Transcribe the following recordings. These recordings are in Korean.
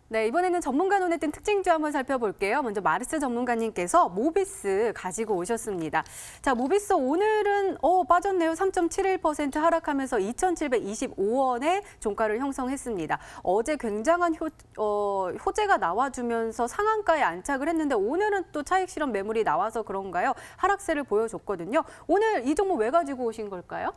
네, 이번에는 전문가 눈에 띈 특징주 한번 살펴볼게요. 먼저 마르스 전문가님께서 모비스 가지고 오셨습니다. 자, 모비스 오늘은 빠졌네요. 3.71% 하락하면서 2,725원의 종가를 형성했습니다. 어제 굉장한 호재가 나와주면서 상한가에 안착을 했는데 오늘은 또 차익 실현 매물이 나와서 그런가요? 하락세를 보여줬거든요. 오늘 이 종목 왜 가지고 오신 걸까요?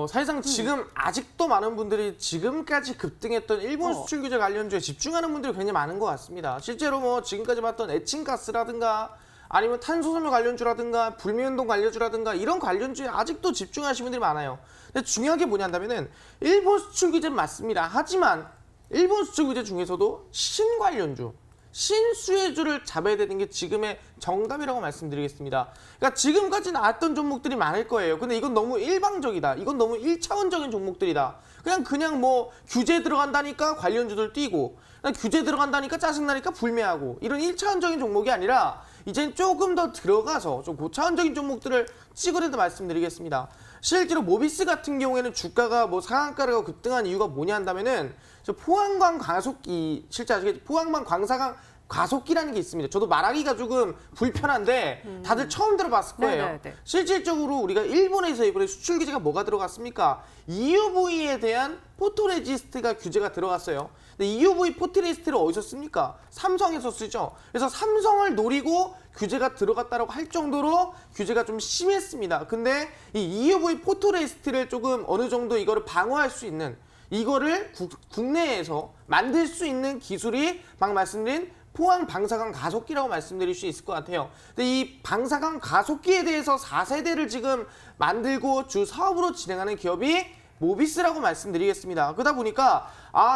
사실상 지금 아직도 많은 분들이 지금까지 급등했던 일본 수출 규제 관련주에 집중하는 분들이 굉장히 많은 것 같습니다. 실제로 뭐 지금까지 봤던 에칭가스라든가 아니면 탄소섬유 관련주라든가 불매운동 관련주라든가 이런 관련주에 아직도 집중하시는 분들이 많아요. 근데 중요한 게 뭐냐면 일본 수출 규제는 맞습니다. 하지만 일본 수출 규제 중에서도 신관련주, 신수혜주를 잡아야 되는 게 지금의 정답이라고 말씀드리겠습니다. 그러니까 지금까지 나왔던 종목들이 많을 거예요. 근데 이건 너무 일방적이다. 이건 너무 1차원적인 종목들이다. 그냥 뭐 규제 들어간다니까 관련주들 뛰고 그냥 규제 들어간다니까 짜증나니까 불매하고 이런 1차원적인 종목이 아니라 이젠 조금 더 들어가서 좀 고차원적인 종목들을 찍으려도 말씀드리겠습니다. 실제로 모비스 같은 경우에는 주가가 뭐 상한가가 급등한 이유가 뭐냐 한다면은 포항광 가속기, 실제 아시겠죠? 포항광 광사광 가속기라는 게 있습니다. 저도 말하기가 조금 불편한데 다들 처음 들어봤을 거예요. 네네네. 실질적으로 우리가 일본에서 이번에 수출 규제가 뭐가 들어갔습니까? EUV에 대한 포토레지스트가 규제가 들어갔어요. 근데 EUV 포토레지스트를 어디서 씁니까? 삼성에서 쓰죠. 그래서 삼성을 노리고 규제가 들어갔다고 할 정도로 규제가 좀 심했습니다. 근데 이 EUV 포토레지스트를 조금 어느 정도 이거를 방어할 수 있는, 이거를 국내에서 만들 수 있는 기술이 막 말씀드린 포항 방사광 가속기라고 말씀드릴 수 있을 것 같아요. 근데 이 방사광 가속기에 대해서 4세대를 지금 만들고 주 사업으로 진행하는 기업이 모비스라고 말씀드리겠습니다. 그러다 보니까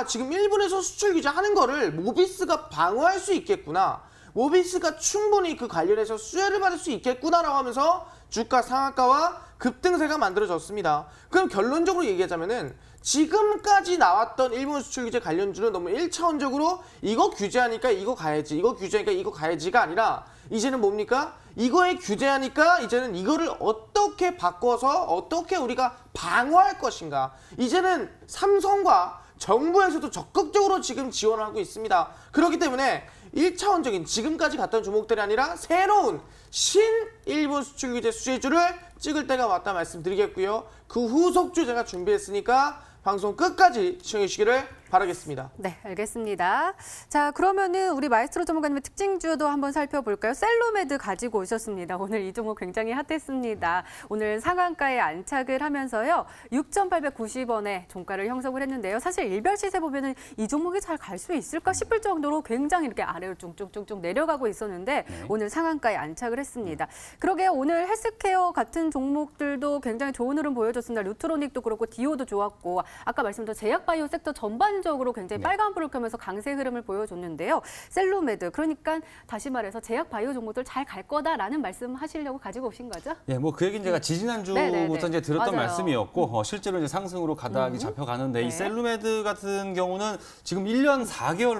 지금 일본에서 수출 규제하는 거를 모비스가 방어할 수 있겠구나. 모비스가 충분히 그 관련해서 수혜를 받을 수 있겠구나라고 하면서 주가 상한가와 급등세가 만들어졌습니다. 그럼 결론적으로 얘기하자면은 지금까지 나왔던 일본 수출 규제 관련주는 너무 1차원적으로 이거 규제하니까 이거 가야지, 이거 규제하니까 이거 가야지가 아니라 이제는 뭡니까? 이거에 규제하니까 이제는 이거를 어떻게 바꿔서 어떻게 우리가 방어할 것인가. 이제는 삼성과 정부에서도 적극적으로 지금 지원하고 있습니다. 그렇기 때문에 1차원적인 지금까지 갔던 종목들이 아니라 새로운 신 일본 수출 규제 수혜주를 찍을 때가 왔다 말씀드리겠고요. 그 후속주 제가 준비했으니까 방송 끝까지 시청해 주시기를 바라겠습니다. 네, 알겠습니다. 자, 그러면은 우리 마에스트로 전문가님의 특징주도 한번 살펴볼까요? 셀로메드 가지고 오셨습니다. 오늘 이 종목 굉장히 핫했습니다. 오늘 상한가에 안착을 하면서요. 6,890원에 종가를 형성을 했는데요. 사실 일별 시세 보면은 이 종목이 잘 갈 수 있을까 싶을 정도로 굉장히 이렇게 아래로 쭉쭉쭉쭉 내려가고 있었는데 오늘 상한가에 안착을 했습니다. 그러게요. 오늘 헬스케어 같은 종목들도 굉장히 좋은 흐름 보여줬습니다. 루트로닉도 그렇고 디오도 좋았고 아까 말씀드린 제약바이오 섹터 전반적으로 굉장히 빨간불을 켜면서 강세 흐름을 보여줬는데요. 셀로메드, 그러니까 다시 말해서 제약바이오 종목들 잘 갈 거다라는 말씀하시려고 가지고 오신 거죠? 네, 뭐 그 얘기는 제가 지지난주부터 이제 들었던 맞아요. 말씀이었고 실제로 이제 상승으로 가닥이 잡혀가는데 이 셀로메드 같은 경우는 지금 1년 4개월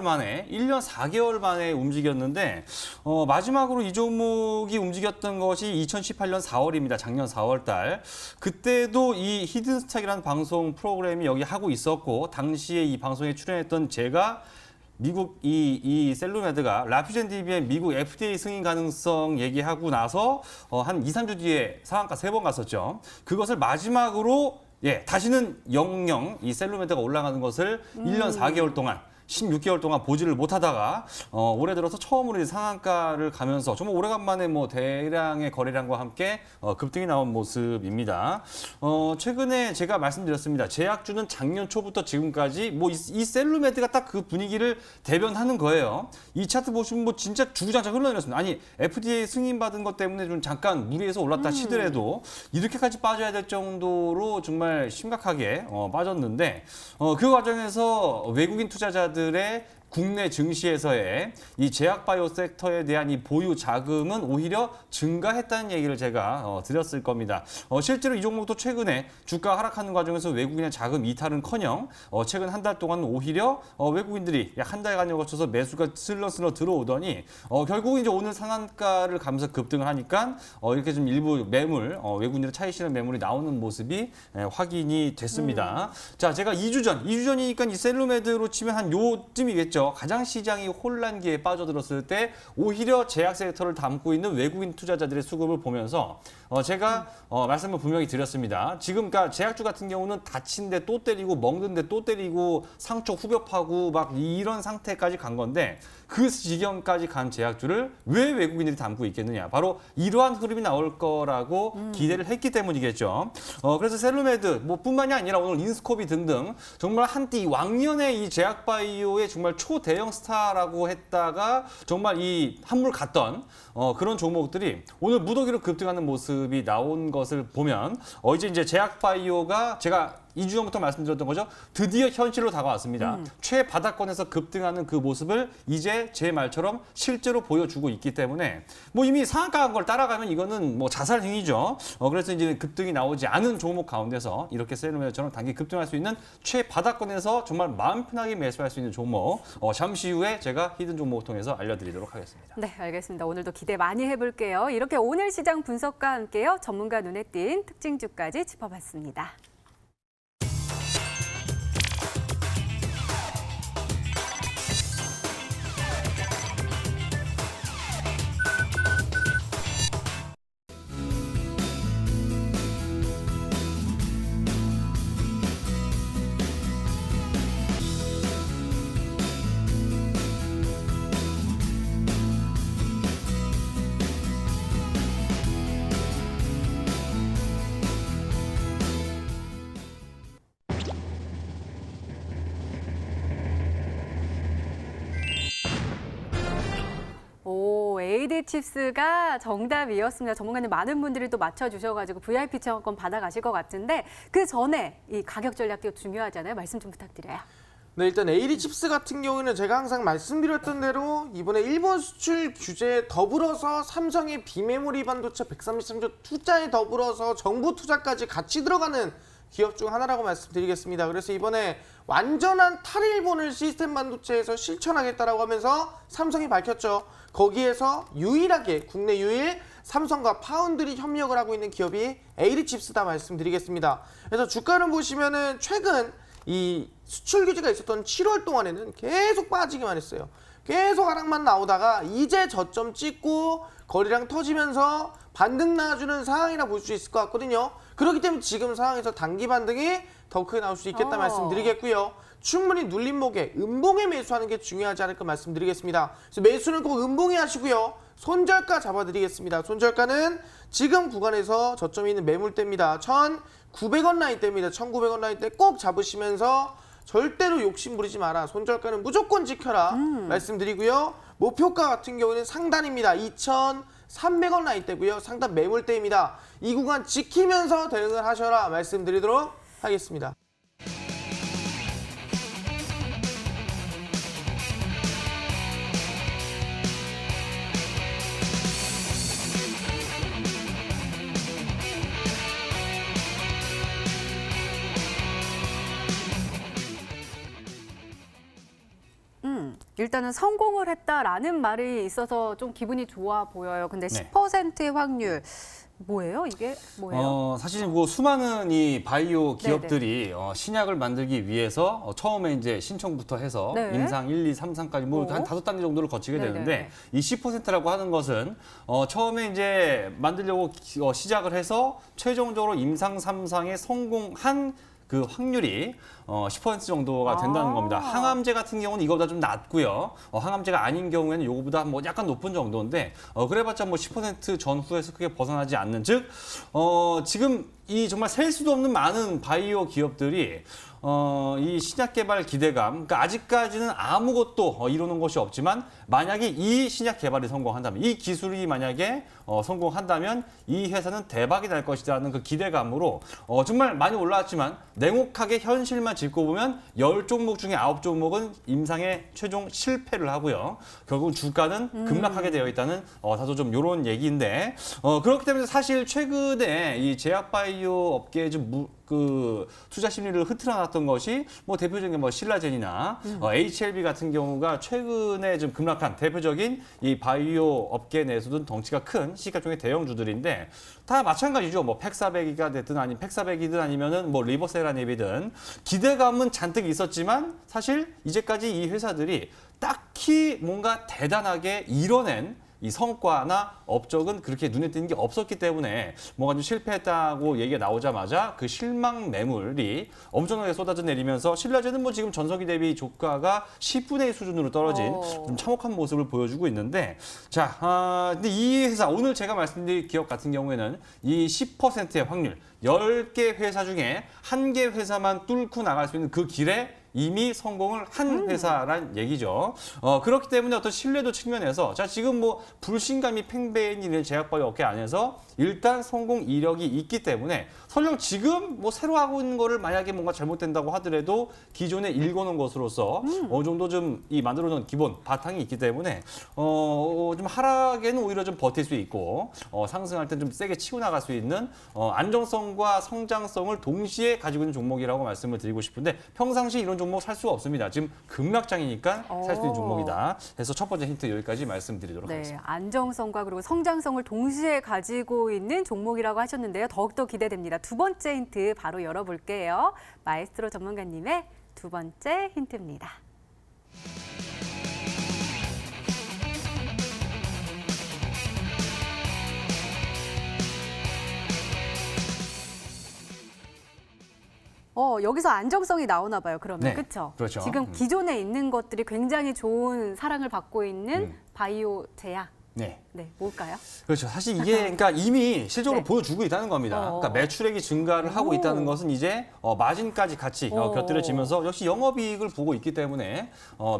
만에 움직였는데 마지막으로 이 종목이 움직였던 것이 2018년 4월입니다. 작년 4월 달. 그때도 이 히든스탁이라는 방송 프로그램이 여기 하고 있었고 당시에 이 방송에 출연했던 제가 미국 이 셀로메드가 라퓨젠디비의 미국 FDA 승인 가능성 얘기하고 나서 한 2, 3주 뒤에 상한가 3번 갔었죠. 그것을 마지막으로 다시는 영영 이 셀로메드가 올라가는 것을 1년 4개월 동안 16개월 동안 보지를 못하다가 올해 들어서 처음으로 이제 상한가를 가면서 정말 오래간만에 뭐 대량의 거래량과 함께 급등이 나온 모습입니다. 최근에 제가 말씀드렸습니다. 제약주는 작년 초부터 지금까지 뭐 이 셀루메드가 딱 그 분위기를 대변하는 거예요. 이 차트 보시면 뭐 진짜 주구장창 흘러내렸습니다. 아니 FDA 승인받은 것 때문에 좀 잠깐 무리해서 올랐다 치더라도 이렇게까지 빠져야 될 정도로 정말 심각하게 빠졌는데 그 과정에서 외국인 투자자들의 국내 증시에서의 이 제약바이오 섹터에 대한 이 보유 자금은 오히려 증가했다는 얘기를 제가 드렸을 겁니다. 실제로 이 종목도 최근에 주가 하락하는 과정에서 외국인의 자금 이탈은커녕 최근 한 달 동안 오히려 외국인들이 약 한 달간에 거쳐서 매수가 슬렁슬렁 들어오더니 결국은 이제 오늘 상한가를 가면서 급등을 하니까 이렇게 좀 일부 매물 외국인들의 차익 실현 매물이 나오는 모습이 확인이 됐습니다. 자, 제가 2주 전이니까 이 셀루메드로 치면 한 요쯤이겠죠. 가장 시장이 혼란기에 빠져들었을 때 오히려 제약 섹터를 담고 있는 외국인 투자자들의 수급을 보면서 제가 말씀을 분명히 드렸습니다. 지금 그러니까 제약주 같은 경우는 다친데 또 때리고 먹는데 또 때리고 상처 후벼파고 막 이런 상태까지 간 건데 그 지경까지 간 제약주를 왜 외국인들이 담고 있겠느냐. 바로 이러한 흐름이 나올 거라고 기대를 했기 때문이겠죠. 그래서 셀루메드 뿐만이 아니라 오늘 인스코비 등등 정말 한때 왕년의 이 제약바이오의 정말 초대형 스타라고 했다가 정말 이 한물 갔던 그런 종목들이 오늘 무더기로 급등하는 모습이 나온 것을 보면 이제 제약바이오가 제가 2주 전부터 말씀드렸던 거죠. 드디어 현실로 다가왔습니다. 최바닥권에서 급등하는 그 모습을 이제 제 말처럼 실제로 보여주고 있기 때문에 이미 상한가 간 걸 따라가면 이거는 자살 행위죠. 그래서 이제 급등이 나오지 않은 종목 가운데서 이렇게 셀루메드처럼 단기 급등할 수 있는 최바닥권에서 정말 마음 편하게 매수할 수 있는 종목 잠시 후에 제가 히든 종목을 통해서 알려드리도록 하겠습니다. 네, 알겠습니다. 오늘도 기대 많이 해볼게요. 이렇게 오늘 시장 분석과 함께요. 전문가 눈에 띈 특징주까지 짚어봤습니다. AD 칩스가 정답이었습니다. 전문가님 많은 분들이 또 맞춰주셔가지고 VIP 체험권 받아가실 것 같은데 그 전에 이 가격 전략도 중요하잖아요. 말씀 좀 부탁드려요. 네, 일단 AD 칩스 같은 경우는 제가 항상 말씀드렸던 대로 이번에 일본 수출 규제에 더불어서 삼성의 비메모리 반도체 133조 투자에 더불어서 정부 투자까지 같이 들어가는 기업 중 하나라고 말씀드리겠습니다. 그래서 이번에 완전한 탈일본을 시스템 반도체에서 실천하겠다라고 하면서 삼성이 밝혔죠. 거기에서 유일하게 국내 유일 삼성과 파운드리 협력을 하고 있는 기업이 AD 칩스다 말씀드리겠습니다. 그래서 주가를 보시면은 최근 이 수출 규제가 있었던 7월 동안에는 계속 빠지기만 했어요. 계속 하락만 나오다가 이제 저점 찍고 거래량 터지면서 반등 나와주는 상황이라 볼 수 있을 것 같거든요. 그렇기 때문에 지금 상황에서 단기 반등이 더 크게 나올 수 있겠다 말씀드리겠고요. 충분히 눌림목에 음봉에 매수하는 게 중요하지 않을까 말씀드리겠습니다. 그래서 매수는 꼭 음봉에 하시고요. 손절가 잡아드리겠습니다. 손절가는 지금 구간에서 저점이 있는 매물대입니다. 1,900원 라인대입니다. 1,900원 라인대 꼭 잡으시면서 절대로 욕심 부리지 마라. 손절가는 무조건 지켜라 말씀드리고요. 목표가 같은 경우는 상단입니다. 2,300원 라인대고요. 상단 매물대입니다. 이 구간 지키면서 대응을 하셔라 말씀드리도록 하겠습니다. 일단은 성공을 했다라는 말이 있어서 좀 기분이 좋아 보여요. 근데 10%의 확률 뭐예요? 이게 뭐예요? 사실 수많은 이 바이오 기업들이 신약을 만들기 위해서 처음에 이제 신청부터 해서 임상 1, 2, 3, 4까지 한 5단계 정도를 거치게 되는데 이 10%라고 하는 것은 처음에 이제 만들려고 시작을 해서 최종적으로 임상 3상에 성공한 그 확률이 10% 정도가 된다는 겁니다. 항암제 같은 경우는 이거보다 좀 낮고요. 항암제가 아닌 경우에는 이거보다 약간 높은 정도인데 그래봤자 10% 전후에서 크게 벗어나지 않는 즉 지금 이 정말 셀 수도 없는 많은 바이오 기업들이 이 신약 개발 기대감, 그러니까 아직까지는 아무것도 이루는 것이 없지만 만약에 이 신약 개발이 성공한다면, 이 기술이 만약에 성공한다면 이 회사는 대박이 날 것이라는 그 기대감으로 정말 많이 올라왔지만 냉혹하게 현실만 짚고 보면 10종목 중에 9종목은 임상에 최종 실패를 하고요. 결국 주가는 급락하게 되어 있다는 다소 좀 이런 얘기인데 그렇기 때문에 사실 최근에 이 제약바이오 업계에 좀 투자 심리를 흐트러놨던 것이 뭐 대표적인 뭐 신라젠이나 HLB 같은 경우가 최근에 좀 급락한 대표적인 이 바이오 업계 내에서도 덩치가 큰 시가총액 대형주들인데 다 마찬가지죠. 뭐 팩사백이가 됐든 아니면 팩사백이든 아니면은 뭐 리버세라닙이든 기대감은 잔뜩 있었지만 사실 이제까지 이 회사들이 딱히 뭔가 대단하게 이뤄낸 이 성과나 업적은 그렇게 눈에 띄는 게 없었기 때문에 뭔가 좀 실패했다고 얘기가 나오자마자 그 실망 매물이 엄청나게 쏟아져 내리면서 신라젠은 뭐 지금 전성기 대비 주가가 10분의 1 수준으로 떨어진 좀 참혹한 모습을 보여주고 있는데 자, 근데 이 회사 오늘 제가 말씀드린 기업 같은 경우에는 이 10%의 확률 10개 회사 중에 1개 회사만 뚫고 나갈 수 있는 그 길에 이미 성공을 한 회사란 얘기죠. 그렇기 때문에 어떤 신뢰도 측면에서 자 지금 뭐 불신감이 팽배해 있는 제약바이오 업계 안에서 일단 성공 이력이 있기 때문에 설령 지금 뭐 새로 하고 있는 거를 만약에 뭔가 잘못된다고 하더라도 기존에 일궈놓은 것으로서 어느 정도 좀 이 만들어놓은 기본 바탕이 있기 때문에 좀 하락에는 오히려 좀 버틸 수 있고 상승할 때 좀 세게 치고 나갈 수 있는 안정성과 성장성을 동시에 가지고 있는 종목이라고 말씀을 드리고 싶은데 평상시 이런 종목 살 수가 없습니다. 지금 급락장이니까 살 수 있는 종목이다. 해서 첫 번째 힌트 여기까지 말씀드리도록 하겠습니다. 안정성과 그리고 성장성을 동시에 가지고 있는 종목이라고 하셨는데요. 더욱더 기대됩니다. 두 번째 힌트 바로 열어볼게요. 마에스트로 전문가님의 두 번째 힌트입니다. 여기서 안정성이 나오나 봐요. 그러면 네, 그렇죠? 그렇죠. 지금 기존에 있는 것들이 굉장히 좋은 사랑을 받고 있는 바이오 제약. 네. 네, 뭘까요? 그렇죠. 사실 이게 그러니까 이미 실적으로 네. 보여주고 있다는 겁니다. 그러니까 매출액이 증가를 하고 있다는 것은 이제 마진까지 같이 곁들여지면서 역시 영업이익을 보고 있기 때문에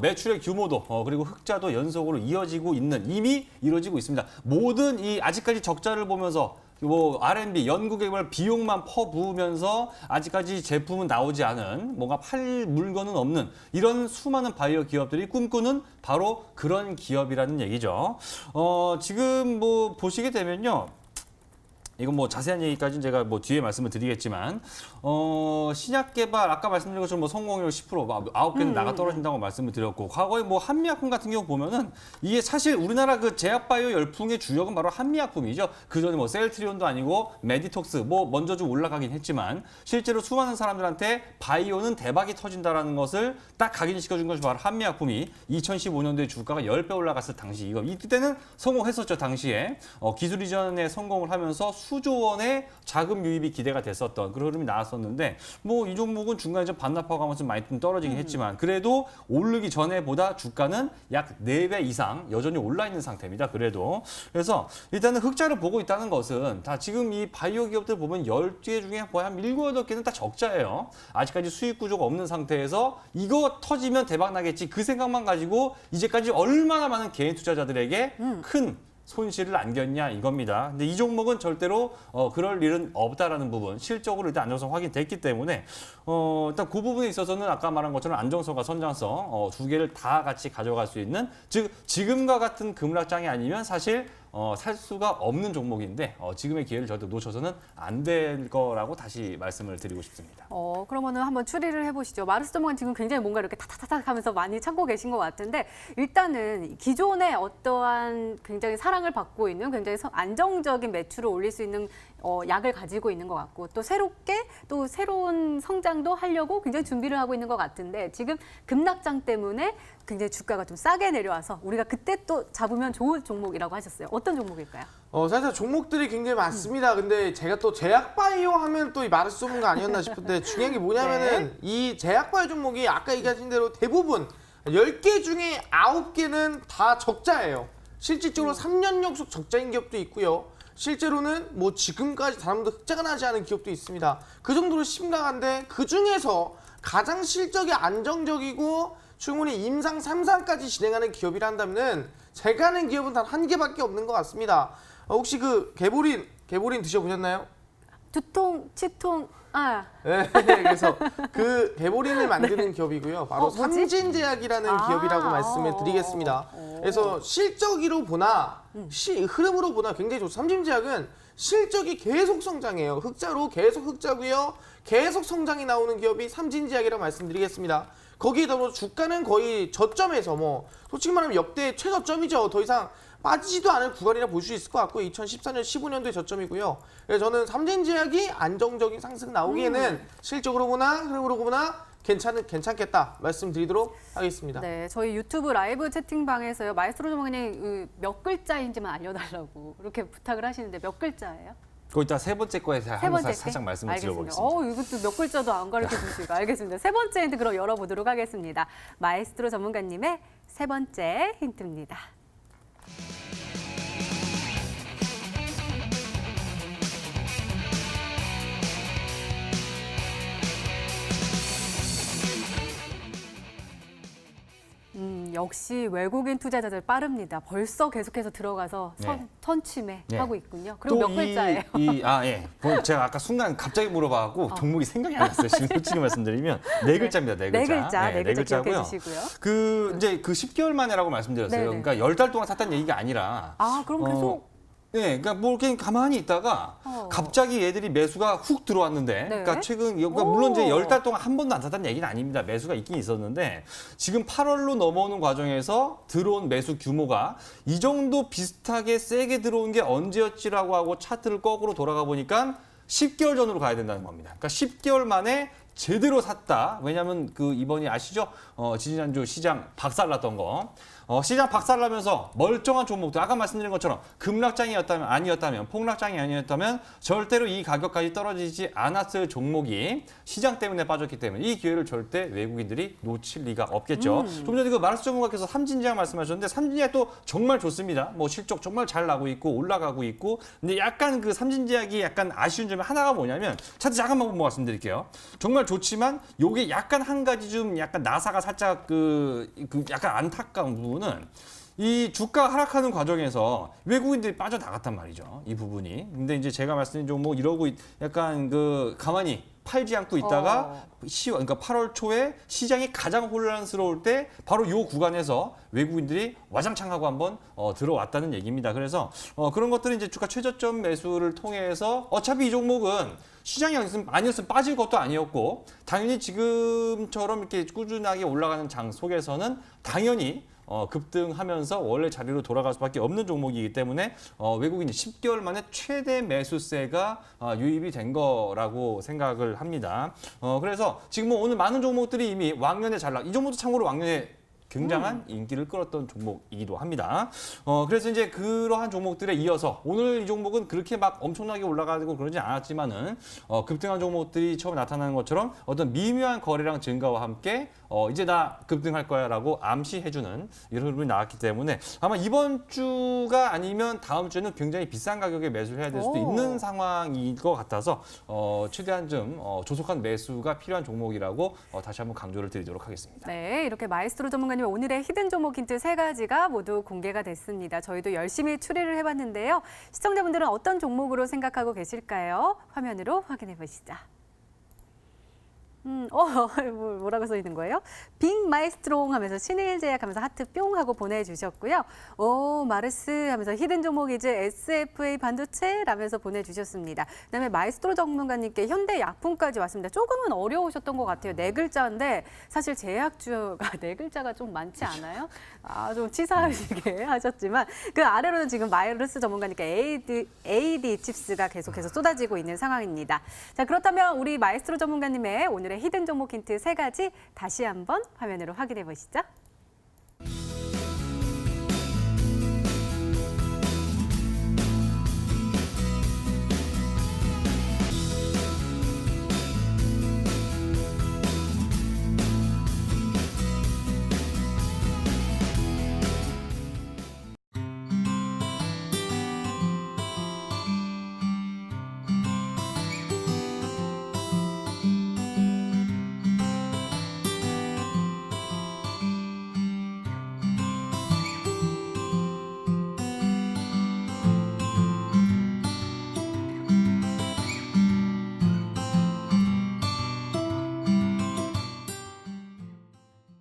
매출액 규모도 그리고 흑자도 연속으로 이어지고 있는 이미 이루어지고 있습니다. 모든 이 아직까지 적자를 보면서 뭐 R&D 연구개발 비용만 퍼부으면서 아직까지 제품은 나오지 않은 뭔가 팔 물건은 없는 이런 수많은 바이오 기업들이 꿈꾸는 바로 그런 기업이라는 얘기죠. 지금 뭐 보시게 되면요. 이건 뭐 자세한 얘기까지는 제가 뭐 뒤에 말씀을 드리겠지만 신약 개발 아까 말씀드린 것처럼 뭐 성공률 10% 9개는 나가 떨어진다고 말씀을 드렸고 과거에 뭐 한미약품 같은 경우 보면은 이게 사실 우리나라 그 제약바이오 열풍의 주역은 바로 한미약품이죠. 그 전에 뭐 셀트리온도 아니고 메디톡스 뭐 먼저 좀 올라가긴 했지만 실제로 수많은 사람들한테 바이오는 대박이 터진다라는 것을 딱 각인시켜준 것이 바로 한미약품이 2015년도에 주가가 10배 올라갔을 당시 이때는 성공했었죠. 당시에 기술 이전에 성공을 하면서 수조 원의 자금 유입이 기대가 됐었던 그런 흐름이 나왔었는데 뭐 이 종목은 중간에 좀 반납하고 하면서 많이 좀 떨어지긴 했지만 그래도 오르기 전에보다 주가는 약 4배 이상 여전히 올라 있는 상태입니다. 그래도 그래서 일단은 흑자를 보고 있다는 것은 다 지금 이 바이오 기업들 보면 10개 중에 거의 한 7, 8개는 다 적자예요. 아직까지 수익 구조가 없는 상태에서 이거 터지면 대박 나겠지 그 생각만 가지고 이제까지 얼마나 많은 개인 투자자들에게 큰 손실을 안겼냐 이겁니다. 근데 이 종목은 절대로 그럴 일은 없다라는 부분, 실적으로 일단 안정성 확인됐기 때문에 일단 그 부분에 있어서는 아까 말한 것처럼 안정성과 선장성 두 개를 다 같이 가져갈 수 있는 즉 지금과 같은 급락장이 아니면 사실 살 수가 없는 종목인데 지금의 기회를 절대 놓쳐서는 안 될 거라고 다시 말씀을 드리고 싶습니다. 그러면은 한번 추리를 해보시죠. 마르스 전문가는 지금 굉장히 뭔가 이렇게 타타타닥 하면서 많이 찾고 계신 것 같은데 일단은 기존에 어떠한 굉장히 사랑을 받고 있는 굉장히 안정적인 매출을 올릴 수 있는 약을 가지고 있는 것 같고 또 새롭게 또 새로운 성장도 하려고 굉장히 준비를 하고 있는 것 같은데 지금 급락장 때문에 굉장히 주가가 좀 싸게 내려와서 우리가 그때 또 잡으면 좋은 종목이라고 하셨어요. 어떤 종목일까요? 사실 종목들이 굉장히 많습니다. 근데 제가 또 제약바이오 하면 또 이 마르스 전문가 아니었나 싶은데 중요한 게 뭐냐면은 이 제약바이오 종목이 아까 얘기하신 대로 대부분 10개 중에 9개는 다 적자예요. 실질적으로 3년 연속 적자인 기업도 있고요. 실제로는 뭐 지금까지 단 한 번도 흑자가 나지 않은 기업도 있습니다. 그 정도로 심각한데 그 중에서 가장 실적이 안정적이고 충분히 임상 3상까지 진행하는 기업이라 한다면 제가 아는 기업은 단 한 개밖에 없는 것 같습니다. 혹시 그 개보린 드셔보셨나요? 두통, 치통, 네, 그래서 그 개보린을 만드는 기업이고요. 바로 뭐지? 삼진제약이라는 기업이라고 말씀을 드리겠습니다. 그래서 실적으로 보나 흐름으로 보나 굉장히 좋습니다. 삼진제약은 실적이 계속 성장해요. 흑자로 계속 흑자고요. 계속 성장이 나오는 기업이 삼진제약이라고 말씀드리겠습니다. 거기에 더불어 주가는 거의 저점에서 뭐 솔직히 말하면 역대 최저점이죠. 더 이상 빠지지도 않을 구간이라 볼 수 있을 것 같고 2014년, 15년도의 저점이고요. 그래서 저는 삼진제약이 안정적인 상승 나오기에는 실적으로 보나 흐름으로 보나 괜찮겠다 말씀드리도록 하겠습니다. 네, 저희 유튜브 라이브 채팅방에서요. 마에스트로 조목님 몇 글자인지만 알려달라고 이렇게 부탁을 하시는데 몇 글자예요? 그거 이따 세 번째 거에 세 한번 번째 살짝 때? 말씀을 알겠습니다. 드려보겠습니다. 이것도 몇 글자도 안 가르쳐 주시고 알겠습니다. 세 번째 힌트 그럼 열어보도록 하겠습니다. 마에스트로 전문가님의 세 번째 힌트입니다. 역시 외국인 투자자들 빠릅니다. 벌써 계속해서 들어가서 선취매하고 있군요. 그리고 몇 글자예요? 제가 아까 순간 갑자기 물어봐갖고 종목이 생각이 안 났어요. 지금 솔직히 말씀드리면 네 글자입니다. 네 네 글자. 글자, 네 글자 기억해 주시고요. 이제 10개월 만에라고 말씀드렸어요. 네네. 그러니까 10달 동안 샀다는 얘기가 아니라. 그럼 계속 네, 그러니까 뭐 이렇게 가만히 있다가 갑자기 얘들이 매수가 훅 들어왔는데, 네. 그러니까 그러니까 물론 이제 10달 동안 한 번도 안 샀다는 얘기는 아닙니다. 매수가 있긴 있었는데 지금 8월로 넘어오는 과정에서 들어온 매수 규모가 이 정도 비슷하게 세게 들어온 게 언제였지라고 하고 차트를 거꾸로 돌아가 보니까 10개월 전으로 가야 된다는 겁니다. 그러니까 10개월 만에 제대로 샀다. 왜냐하면 그 이번이 아시죠? 지지난주 시장 박살났던 거. 시장 박살나면서 멀쩡한 종목들 아까 말씀드린 것처럼 급락장이었다면 아니었다면 폭락장이 아니었다면 절대로 이 가격까지 떨어지지 않았을 종목이 시장 때문에 빠졌기 때문에 이 기회를 절대 외국인들이 놓칠 리가 없겠죠. 좀 전에 그 마르스 전문가께서 삼진제약 말씀하셨는데 삼진제약도 정말 좋습니다. 뭐 실적 정말 잘 나고 있고 올라가고 있고 근데 약간 그 삼진제약이 약간 아쉬운 점이 하나가 뭐냐면 차트 잠깐만 말씀드릴게요. 정말 좋지만 요게 약간 한 가지 좀 약간 나사가 살짝 그 약간 안타까운 부분 이 주가 하락하는 과정에서 외국인들이 빠져나갔단 말이죠. 이 부분이. 근데 이제 제가 말씀드린 종목 이러고 약간 그 가만히 팔지 않고 있다가 그러니까 8월 초에 시장이 가장 혼란스러울 때 바로 이 구간에서 외국인들이 와장창하고 한번 들어왔다는 얘기입니다. 그래서 그런 것들은 이제 주가 최저점 매수를 통해서 어차피 이 종목은 시장이 아니었으면 빠질 것도 아니었고 당연히 지금처럼 이렇게 꾸준하게 올라가는 장 속에서는 당연히 급등하면서 원래 자리로 돌아갈 수밖에 없는 종목이기 때문에 외국인이 10개월 만에 최대 매수세가 유입이 된 거라고 생각을 합니다. 그래서 지금 뭐 오늘 많은 종목들이 이미 왕년에 이 종목도 참고로 왕년에 굉장한 인기를 끌었던 종목이기도 합니다. 그래서 이제 그러한 종목들에 이어서 오늘 이 종목은 그렇게 막 엄청나게 올라가고 그러지 않았지만은 급등한 종목들이 처음 나타나는 것처럼 어떤 미묘한 거래량 증가와 함께 이제 나 급등할 거야라고 암시해주는 이런 흐름이 나왔기 때문에 아마 이번 주가 아니면 다음 주에는 굉장히 비싼 가격에 매수를 해야 될 수도 있는 상황일 것 같아서 최대한 좀 조속한 매수가 필요한 종목이라고 다시 한번 강조를 드리도록 하겠습니다. 네, 이렇게 마에스트로 전문가님 오늘의 히든 종목 힌트 3가지가 모두 공개가 됐습니다. 저희도 열심히 추리를 해봤는데요. 시청자분들은 어떤 종목으로 생각하고 계실까요? 화면으로 확인해 보시죠. 뭐라고 써 있는 거예요? 빅 마이스트롱 하면서 신일제약 하면서 하트 뿅 하고 보내주셨고요. 마르스 하면서 히든 종목이즈 SFA 반도체 라면서 보내주셨습니다. 그다음에 마이스트로 전문가님께 현대약품까지 왔습니다. 조금은 어려우셨던 것 같아요. 4글자인데 사실 제약주가 4글자가 좀 많지 않아요? 좀 치사하시게 하셨지만 그 아래로는 지금 마이르스 전문가님께 AD 칩스가 계속해서 쏟아지고 있는 상황입니다. 자, 그렇다면 우리 마이스트로 전문가님의 오늘의 히든 종목 힌트 3가지 다시 한번 화면으로 확인해 보시죠.